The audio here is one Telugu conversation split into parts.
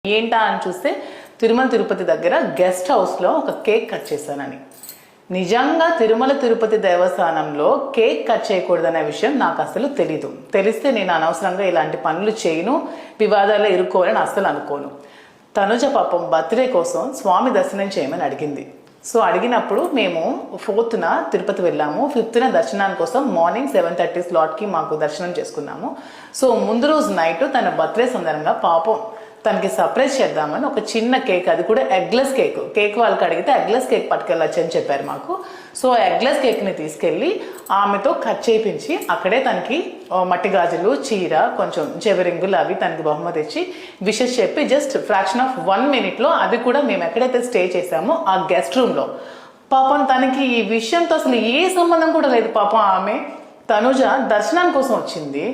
ఏంటా అని చూస్తే తిరుమల తిరుపతి దగ్గర గెస్ట్ హౌస్లో ఒక కేక్ కట్ చేశానని. నిజంగా తిరుమల తిరుపతి దేవస్థానంలో కేక్ కట్ చేయకూడదనే విషయం నాకు అసలు తెలీదు. తెలిస్తే నేను అనవసరంగా ఇలాంటి పనులు చేయను, వివాదాల్లో ఇరుక్కోవాలని అస్సలు అనుకోను. తనుజ పాపం బర్త్డే కోసం స్వామి దర్శనం చేయమని అడిగింది. సో అడిగినప్పుడు మేము 4th తిరుపతి వెళ్ళాము, 5th దర్శనానికి కోసం మార్నింగ్ 7:30 స్లాట్కి మాకు దర్శనం చేసుకున్నాము. సో ముందు రోజు నైట్ తన బర్త్డే సందర్భంగా పాపం తనకి సర్ప్రైజ్ చేద్దామని ఒక చిన్న కేక్, అది కూడా ఎగ్లెస్ కేక్ వాళ్ళకి అడిగితే ఎగ్లెస్ కేక్ పట్టుకెళ్ళచ్చు అని చెప్పారు మాకు. సో ఎగ్లెస్ కేక్ని తీసుకెళ్ళి ఆమెతో కట్ చేయించి అక్కడే తనకి మట్టి గాజులు, చీర, కొంచెం చెవిరింగులు అవి తనకి బహుమతి ఇచ్చి విషెస్ చెప్పి జస్ట్ ఫ్రాక్షన్ ఆఫ్ 1 minute అది కూడా మేము ఎక్కడైతే స్టే చేసామో ఆ గెస్ట్ రూమ్లో. పాపం తనకి ఈ విషయంతో అసలు ఏ సంబంధం కూడా లేదు. పాపం ఆమె తనుజ దర్శనం కోసం వచ్చింది,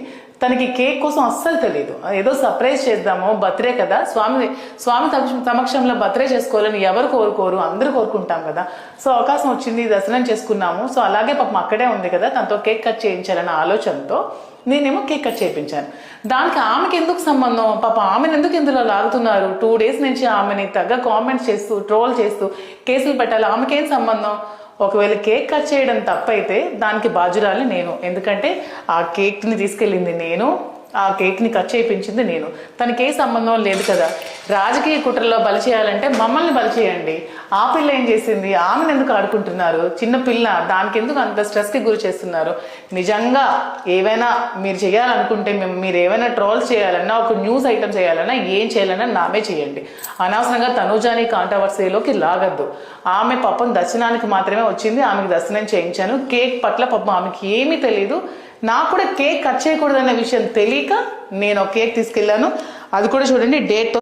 తనకి కేక్ కోసం అస్సలు తెలియదు. ఏదో సర్ప్రైజ్ చేద్దాము, బర్త్డే కదా, స్వామి సమక్షంలో బర్త్డే చేసుకోవాలని ఎవరు కోరుకోరు, అందరూ కోరుకుంటాం కదా. సో అవకాశం వచ్చింది, దర్శనం చేసుకున్నాము. సో అలాగే పాపం అక్కడే ఉంది కదా, తనతో కేక్ కట్ చేయించాలన్న ఆలోచనతో నేనేమో కేక్ కట్ చేయించాను. దానికి ఆమెకి ఎందుకు సంబంధం? పాప ఆమెను ఎందుకు ఇందులో లాగుతున్నారు? 2 days నుంచి ఆమెని తగ్గ కామెంట్స్ చేస్తూ, ట్రోల్ చేస్తూ కేసులు పెట్టాలి. ఆమెకేం సంబంధం? ఒకవేళ కేక్ కట్ చేయడం తప్పైతే దానికి బాధ్యురాలి నేను. ఎందుకంటే ఆ కేక్ని తీసుకెళ్ళింది నేను, ఆ కేక్ని కట్ చేయించింది నేను. తనకి ఏ సంబంధం లేదు కదా. రాజకీయ కుట్రలో బలి చేయాలంటే మమ్మల్ని బలి చేయండి. ఆ పిల్ల ఏం చేసింది? ఆమెను ఎందుకు ఆడుకుంటున్నారు? చిన్న పిల్ల, దానికి ఎందుకు అంత స్ట్రెస్కి గురి చేస్తున్నారు? నిజంగా ఏవైనా మీరు చేయాలనుకుంటే, మీరు ఏమైనా ట్రోల్స్ చేయాలన్నా, ఒక న్యూస్ ఐటమ్ చేయాలన్నా, ఏం చేయాలన్నా నామే చేయండి. అనవసరంగా తనుజాని కాంట్రవర్సీలోకి లాగద్దు. ఆమె పాపం దర్శనానికి మాత్రమే వచ్చింది, ఆమెకి దర్శనం చేయించాను. కేక్ పట్ల పాపం ఆమెకి ఏమీ తెలియదు. నాకు కూడా కేక్ కట్ చేయకూడదనే విషయం తెలియక నేను ఒక కేక్ తీసుకెళ్ళాను. అది కూడా చూడండి, డేట్